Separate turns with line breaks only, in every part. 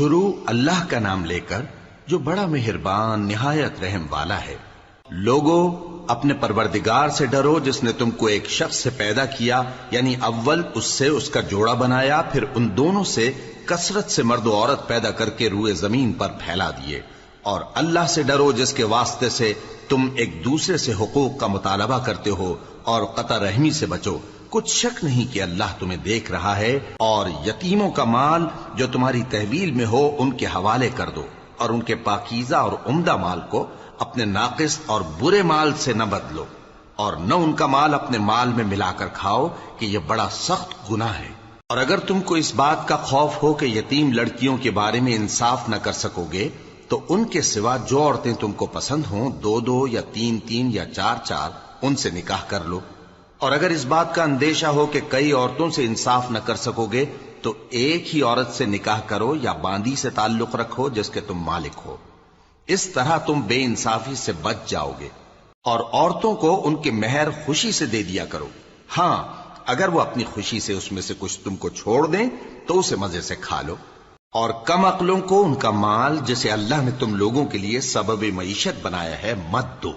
شروع اللہ کا نام لے کر جو بڑا مہربان نہایت رحم والا ہے۔ لوگو اپنے پروردگار سے ڈرو جس نے تم کو ایک شخص سے پیدا کیا، یعنی اول اس سے اس کا جوڑا بنایا، پھر ان دونوں سے کثرت سے مرد و عورت پیدا کر کے روئے زمین پر پھیلا دیے۔ اور اللہ سے ڈرو جس کے واسطے سے تم ایک دوسرے سے حقوق کا مطالبہ کرتے ہو، اور قطع رحمی سے بچو۔ کچھ شک نہیں کہ اللہ تمہیں دیکھ رہا ہے۔ اور یتیموں کا مال جو تمہاری تحویل میں ہو ان کے حوالے کر دو، اور ان کے پاکیزہ اور عمدہ مال کو اپنے ناقص اور برے مال سے نہ بدلو، اور نہ ان کا مال اپنے مال میں ملا کر کھاؤ کہ یہ بڑا سخت گناہ ہے۔ اور اگر تم کو اس بات کا خوف ہو کہ یتیم لڑکیوں کے بارے میں انصاف نہ کر سکو گے تو ان کے سوا جو عورتیں تم کو پسند ہوں، دو دو یا تین تین یا چار چار ان سے نکاح کر لو۔ اور اگر اس بات کا اندیشہ ہو کہ کئی عورتوں سے انصاف نہ کر سکو گے تو ایک ہی عورت سے نکاح کرو یا باندی سے تعلق رکھو جس کے تم مالک ہو۔ اس طرح تم بے انصافی سے بچ جاؤ گے۔ اور عورتوں کو ان کے مہر خوشی سے دے دیا کرو، ہاں اگر وہ اپنی خوشی سے اس میں سے کچھ تم کو چھوڑ دیں تو اسے مزے سے کھا لو۔ اور کم عقلوں کو ان کا مال جسے اللہ نے تم لوگوں کے لیے سبب معیشت بنایا ہے مت دو،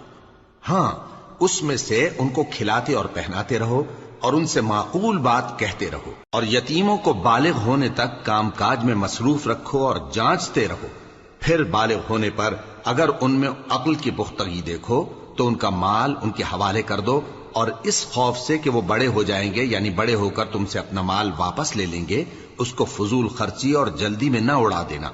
ہاں اس میں سے ان کو کھلاتے اور پہناتے رہو اور ان سے معقول بات کہتے رہو۔ اور یتیموں کو بالغ ہونے تک کام کاج میں مصروف رکھو اور جانچتے رہو، پھر بالغ ہونے پر اگر ان میں عقل کی پختگی دیکھو تو ان کا مال ان کے حوالے کر دو، اور اس خوف سے کہ وہ بڑے ہو جائیں گے، یعنی بڑے ہو کر تم سے اپنا مال واپس لے لیں گے، اس کو فضول خرچی اور جلدی میں نہ اڑا دینا۔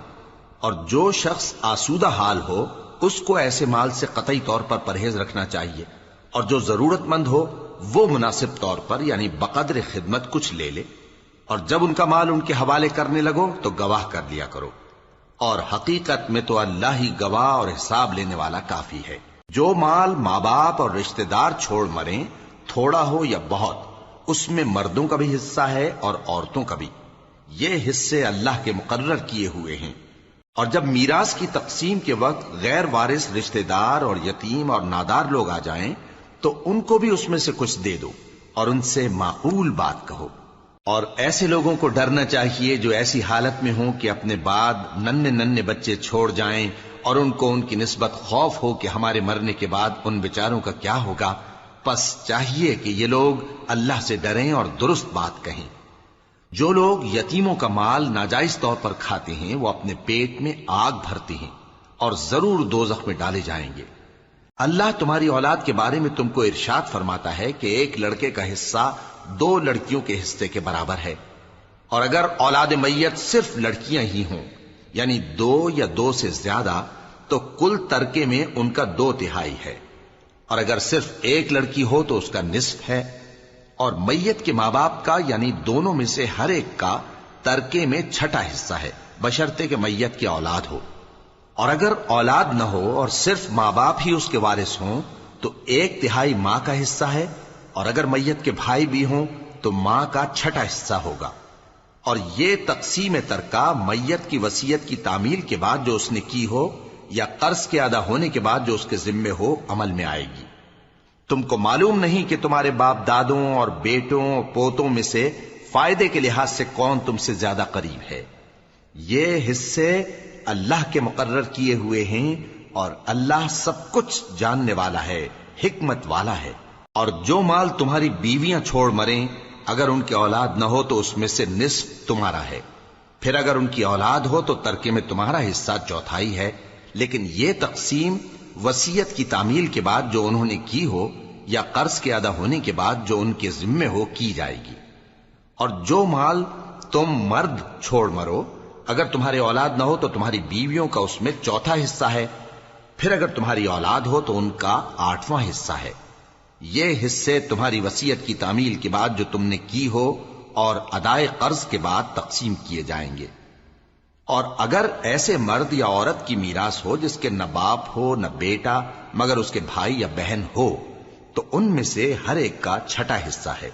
اور جو شخص آسودہ حال ہو اس کو ایسے مال سے قطعی طور پر پرہیز رکھنا چاہیے، اور جو ضرورت مند ہو وہ مناسب طور پر یعنی بقدر خدمت کچھ لے لے۔ اور جب ان کا مال ان کے حوالے کرنے لگو تو گواہ کر لیا کرو، اور حقیقت میں تو اللہ ہی گواہ اور حساب لینے والا کافی ہے۔ جو مال ماں باپ اور رشتہ دار چھوڑ مریں، تھوڑا ہو یا بہت، اس میں مردوں کا بھی حصہ ہے اور عورتوں کا بھی، یہ حصے اللہ کے مقرر کیے ہوئے ہیں۔ اور جب میراث کی تقسیم کے وقت غیر وارث رشتہ دار اور یتیم اور نادار لوگ آ جائیں تو ان کو بھی اس میں سے کچھ دے دو اور ان سے معقول بات کہو۔ اور ایسے لوگوں کو ڈرنا چاہیے جو ایسی حالت میں ہوں کہ اپنے بعد ننھے ننھے بچے چھوڑ جائیں اور ان کو ان کی نسبت خوف ہو کہ ہمارے مرنے کے بعد ان بیچاروں کا کیا ہوگا۔ پس چاہیے کہ یہ لوگ اللہ سے ڈریں اور درست بات کہیں۔ جو لوگ یتیموں کا مال ناجائز طور پر کھاتے ہیں وہ اپنے پیٹ میں آگ بھرتے ہیں اور ضرور دوزخ میں ڈالے جائیں گے۔ اللہ تمہاری اولاد کے بارے میں تم کو ارشاد فرماتا ہے کہ ایک لڑکے کا حصہ دو لڑکیوں کے حصے کے برابر ہے، اور اگر اولاد میت صرف لڑکیاں ہی ہوں یعنی دو یا دو سے زیادہ تو کل ترکے میں ان کا 2/3 ہے، اور اگر صرف ایک لڑکی ہو تو اس کا نصف ہے، اور میت کے ماں باپ کا یعنی دونوں میں سے ہر ایک کا ترکے میں 6واں حصہ ہے، بشرطے کہ میت کی اولاد ہو۔ اور اگر اولاد نہ ہو اور صرف ماں باپ ہی اس کے وارث ہوں تو 1/3 ماں کا حصہ ہے، اور اگر میت کے بھائی بھی ہوں تو ماں کا 6واں حصہ ہوگا۔ اور یہ تقسیم ترکہ میت کی وصیت کی تعمیل کے بعد جو اس نے کی ہو یا قرض کے ادا ہونے کے بعد جو اس کے ذمے ہو عمل میں آئے گی۔ تم کو معلوم نہیں کہ تمہارے باپ دادوں اور بیٹوں اور پوتوں میں سے فائدے کے لحاظ سے کون تم سے زیادہ قریب ہے۔ یہ حصے اللہ کے مقرر کیے ہوئے ہیں، اور اللہ سب کچھ جاننے والا ہے، حکمت والا ہے۔ اور جو مال تمہاری بیویاں چھوڑ مریں اگر ان کی اولاد نہ ہو تو اس میں سے نصف تمہارا ہے، پھر اگر ان کی اولاد ہو تو ترکے میں تمہارا حصہ 1/4 ہے، لیکن یہ تقسیم وصیت کی تعمیل کے بعد جو انہوں نے کی ہو یا قرض کے ادا ہونے کے بعد جو ان کے ذمے ہو کی جائے گی۔ اور جو مال تم مرد چھوڑ مرو اگر تمہاری اولاد نہ ہو تو تمہاری بیویوں کا اس میں 1/4 حصہ ہے، پھر اگر تمہاری اولاد ہو تو ان کا 8واں حصہ ہے۔ یہ حصے تمہاری وصیت کی تعمیل کے بعد جو تم نے کی ہو اور ادائے قرض کے بعد تقسیم کیے جائیں گے۔ اور اگر ایسے مرد یا عورت کی میراث ہو جس کے نہ باپ ہو نہ بیٹا مگر اس کے بھائی یا بہن ہو تو ان میں سے ہر ایک کا 6واں حصہ ہے،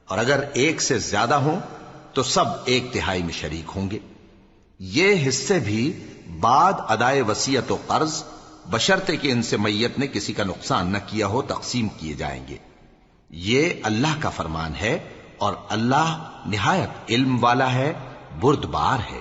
اور اگر ایک سے زیادہ ہوں تو سب 1/3 میں شریک ہوں گے۔ یہ حصے بھی بعد ادائے وصیت و قرض بشرطے کہ ان سے میت نے کسی کا نقصان نہ کیا ہو تقسیم کیے جائیں گے۔ یہ اللہ کا فرمان ہے، اور اللہ نہایت علم والا ہے، بردبار ہے۔